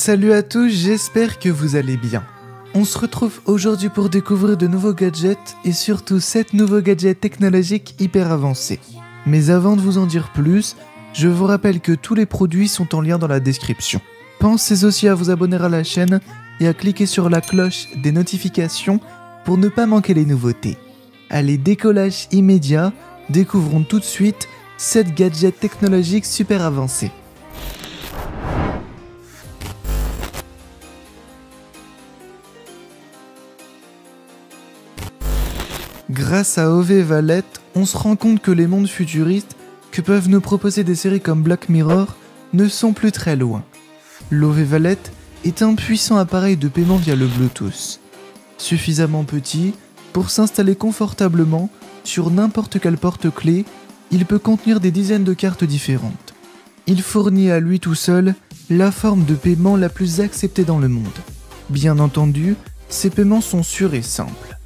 Salut à tous, j'espère que vous allez bien. On se retrouve aujourd'hui pour découvrir de nouveaux gadgets et surtout 7 nouveaux gadgets technologiques hyper avancés. Mais avant de vous en dire plus, je vous rappelle que tous les produits sont en lien dans la description. Pensez aussi à vous abonner à la chaîne et à cliquer sur la cloche des notifications pour ne pas manquer les nouveautés. Allez, décollage immédiat, découvrons tout de suite 7 gadgets technologiques super avancés. Grâce à OV Valet, on se rend compte que les mondes futuristes que peuvent nous proposer des séries comme Black Mirror ne sont plus très loin. L'OV Valet est un puissant appareil de paiement via le Bluetooth. Suffisamment petit pour s'installer confortablement sur n'importe quelle porte-clés, il peut contenir des dizaines de cartes différentes. Il fournit à lui tout seul la forme de paiement la plus acceptée dans le monde. Bien entendu, ces paiements sont sûrs et simples.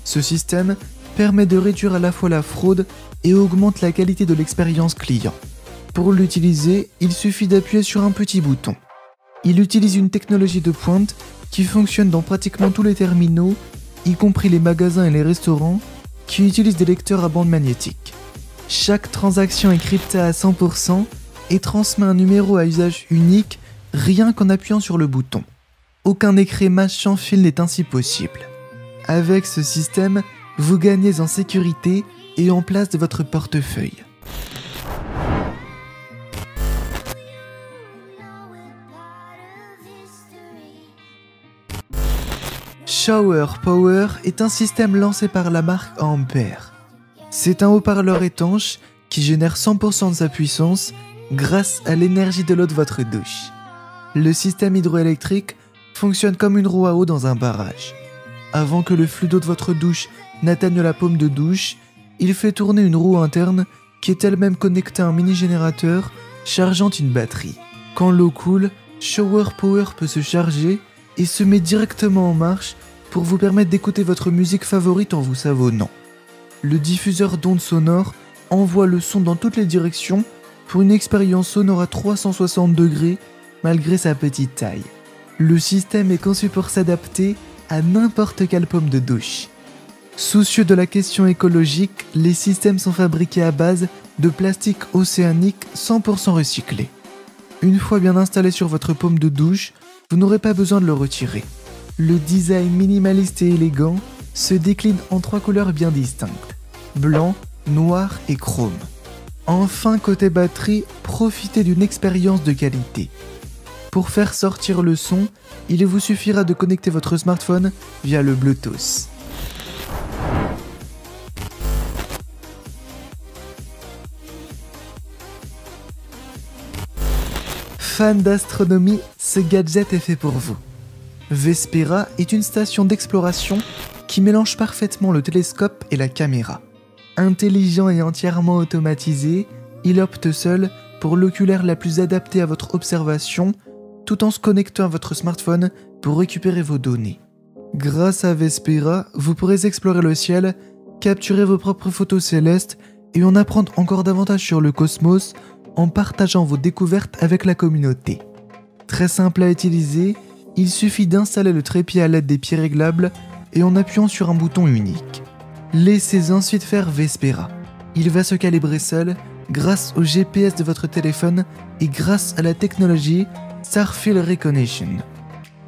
Ce système permet de réduire à la fois la fraude et augmente la qualité de l'expérience client. Pour l'utiliser, il suffit d'appuyer sur un petit bouton. Il utilise une technologie de pointe qui fonctionne dans pratiquement tous les terminaux, y compris les magasins et les restaurants, qui utilisent des lecteurs à bande magnétique. Chaque transaction est cryptée à 100% et transmet un numéro à usage unique rien qu'en appuyant sur le bouton. Aucun écrémage sans fil n'est ainsi possible. Avec ce système, vous gagnez en sécurité et en place de votre portefeuille. Shower Power est un système lancé par la marque Ampere. C'est un haut-parleur étanche qui génère 100% de sa puissance grâce à l'énergie de l'eau de votre douche. Le système hydroélectrique fonctionne comme une roue à eau dans un barrage. Avant que le flux d'eau de votre douche n'atteigne la paume de douche, il fait tourner une roue interne qui est elle-même connectée à un mini-générateur chargeant une batterie. Quand l'eau coule, Shower Power peut se charger et se met directement en marche pour vous permettre d'écouter votre musique favorite en vous savonnant. Le diffuseur d'ondes sonores envoie le son dans toutes les directions pour une expérience sonore à 360 degrés malgré sa petite taille. Le système est conçu pour s'adapter à n'importe quelle paume de douche. Soucieux de la question écologique, les systèmes sont fabriqués à base de plastique océanique 100% recyclé. Une fois bien installé sur votre paume de douche, vous n'aurez pas besoin de le retirer. Le design minimaliste et élégant se décline en 3 couleurs bien distinctes: blanc, noir et chrome. Enfin, côté batterie, profitez d'une expérience de qualité. Pour faire sortir le son, il vous suffira de connecter votre smartphone via le Bluetooth. Fan d'astronomie, ce gadget est fait pour vous. Vespera est une station d'exploration qui mélange parfaitement le télescope et la caméra. Intelligent et entièrement automatisé, il opte seul pour l'oculaire la plus adaptée à votre observation, tout en se connectant à votre smartphone pour récupérer vos données. Grâce à Vespera, vous pourrez explorer le ciel, capturer vos propres photos célestes et en apprendre encore davantage sur le cosmos en partageant vos découvertes avec la communauté. Très simple à utiliser, il suffit d'installer le trépied à l'aide des pieds réglables et en appuyant sur un bouton unique. Laissez ensuite faire Vespera. Il va se calibrer seul grâce au GPS de votre téléphone et grâce à la technologie Starfield Recognition.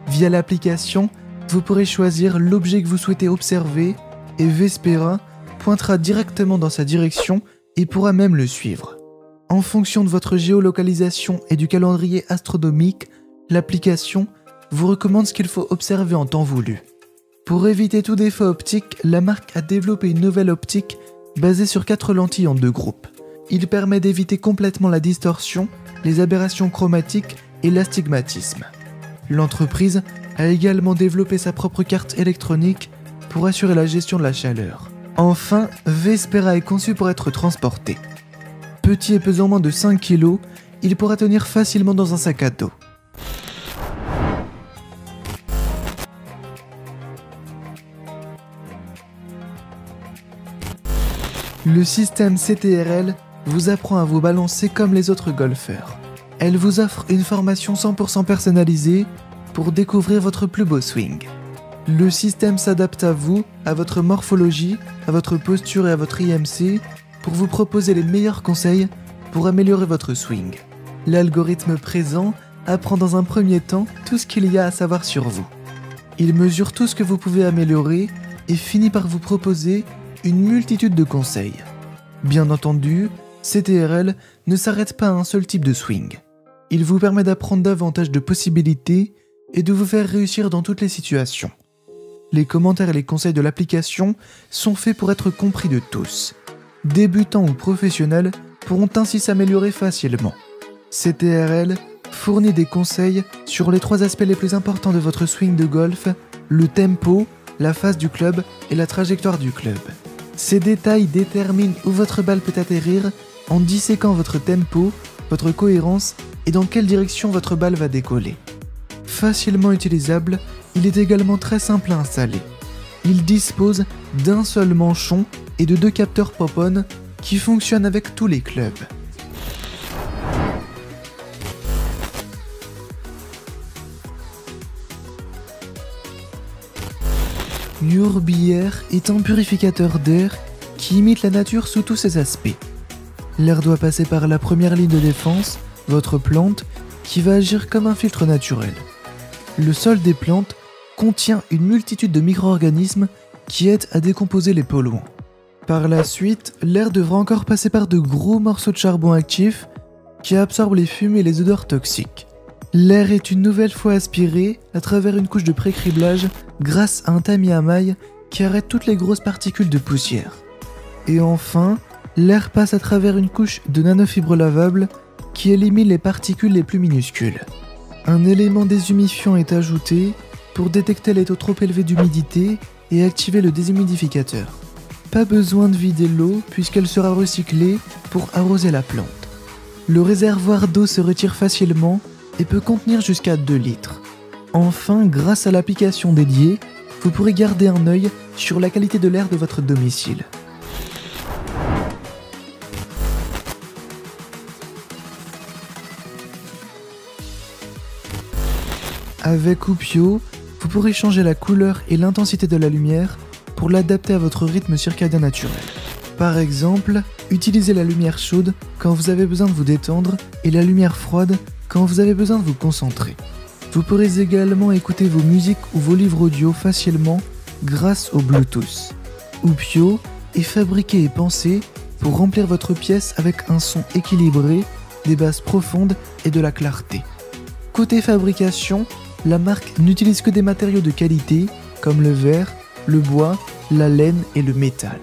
Via l'application, vous pourrez choisir l'objet que vous souhaitez observer et Vespera pointera directement dans sa direction et pourra même le suivre. En fonction de votre géolocalisation et du calendrier astronomique, l'application vous recommande ce qu'il faut observer en temps voulu. Pour éviter tout défaut optique, la marque a développé une nouvelle optique basée sur 4 lentilles en 2 groupes. Il permet d'éviter complètement la distorsion, les aberrations chromatiques et l'astigmatisme. L'entreprise a également développé sa propre carte électronique pour assurer la gestion de la chaleur. Enfin, Vespera est conçu pour être transporté. Petit et pesant moins de 5 kg, il pourra tenir facilement dans un sac à dos. Le système CTRL vous apprend à vous balancer comme les autres golfeurs. Elle vous offre une formation 100% personnalisée pour découvrir votre plus beau swing. Le système s'adapte à vous, à votre morphologie, à votre posture et à votre IMC pour vous proposer les meilleurs conseils pour améliorer votre swing. L'algorithme présent apprend dans un premier temps tout ce qu'il y a à savoir sur vous. Il mesure tout ce que vous pouvez améliorer et finit par vous proposer une multitude de conseils. Bien entendu, CTRL ne s'arrête pas à un seul type de swing. Il vous permet d'apprendre davantage de possibilités et de vous faire réussir dans toutes les situations. Les commentaires et les conseils de l'application sont faits pour être compris de tous. Débutants ou professionnels pourront ainsi s'améliorer facilement. CTRL fournit des conseils sur les 3 aspects les plus importants de votre swing de golf, le tempo, la phase du club et la trajectoire du club. Ces détails déterminent où votre balle peut atterrir en disséquant votre tempo, votre cohérence et dans quelle direction votre balle va décoller. Facilement utilisable, il est également très simple à installer. Il dispose d'un seul manchon et de 2 capteurs pop-on qui fonctionnent avec tous les clubs. Urbiair est un purificateur d'air qui imite la nature sous tous ses aspects. L'air doit passer par la première ligne de défense, votre plante, qui va agir comme un filtre naturel. Le sol des plantes contient une multitude de micro-organismes qui aident à décomposer les polluants. Par la suite, l'air devra encore passer par de gros morceaux de charbon actifs qui absorbent les fumées et les odeurs toxiques. L'air est une nouvelle fois aspiré à travers une couche de pré-criblage grâce à un tamis à mailles qui arrête toutes les grosses particules de poussière. Et enfin, l'air passe à travers une couche de nanofibres lavables qui élimine les particules les plus minuscules. Un élément déshumifiant est ajouté pour détecter les taux trop élevés d'humidité et activer le déshumidificateur. Pas besoin de vider l'eau puisqu'elle sera recyclée pour arroser la plante. Le réservoir d'eau se retire facilement et peut contenir jusqu'à 2 litres. Enfin, grâce à l'application dédiée, vous pourrez garder un œil sur la qualité de l'air de votre domicile. Avec Oupio, vous pourrez changer la couleur et l'intensité de la lumière pour l'adapter à votre rythme circadien naturel. Par exemple, utilisez la lumière chaude quand vous avez besoin de vous détendre et la lumière froide quand vous avez besoin de vous concentrer. Vous pourrez également écouter vos musiques ou vos livres audio facilement grâce au Bluetooth. Oupio est fabriqué et pensé pour remplir votre pièce avec un son équilibré, des basses profondes et de la clarté. Côté fabrication, la marque n'utilise que des matériaux de qualité comme le verre, le bois, la laine et le métal.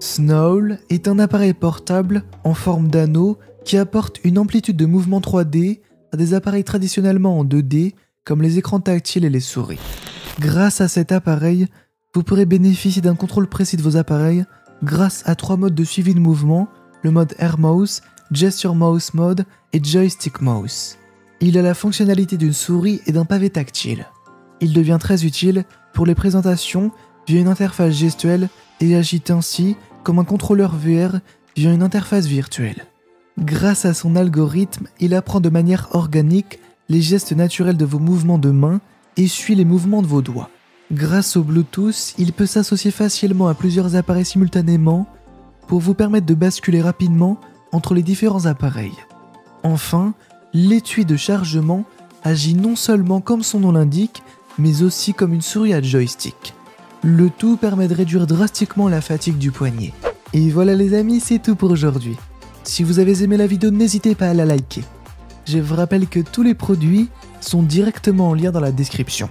Snowl est un appareil portable en forme d'anneau qui apporte une amplitude de mouvement 3D à des appareils traditionnellement en 2D comme les écrans tactiles et les souris. Grâce à cet appareil, vous pourrez bénéficier d'un contrôle précis de vos appareils grâce à 3 modes de suivi de mouvement, le mode Air Mouse, Gesture Mouse Mode et Joystick Mouse. Il a la fonctionnalité d'une souris et d'un pavé tactile. Il devient très utile pour les présentations via une interface gestuelle et agit ainsi comme un contrôleur VR via une interface virtuelle. Grâce à son algorithme, il apprend de manière organique les gestes naturels de vos mouvements de main et suit les mouvements de vos doigts. Grâce au Bluetooth, il peut s'associer facilement à plusieurs appareils simultanément pour vous permettre de basculer rapidement entre les différents appareils. Enfin, l'étui de chargement agit non seulement comme son nom l'indique, mais aussi comme une souris à joystick. Le tout permet de réduire drastiquement la fatigue du poignet. Et voilà les amis, c'est tout pour aujourd'hui. Si vous avez aimé la vidéo, n'hésitez pas à la liker. Je vous rappelle que tous les produits sont directement en lien dans la description.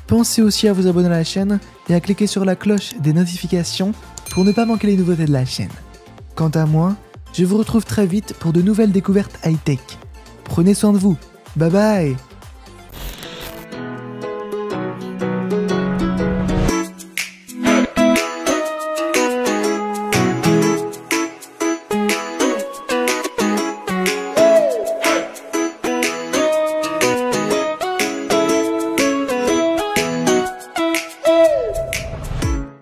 Pensez aussi à vous abonner à la chaîne et à cliquer sur la cloche des notifications pour ne pas manquer les nouveautés de la chaîne. Quant à moi, je vous retrouve très vite pour de nouvelles découvertes high-tech. Prenez soin de vous, bye bye.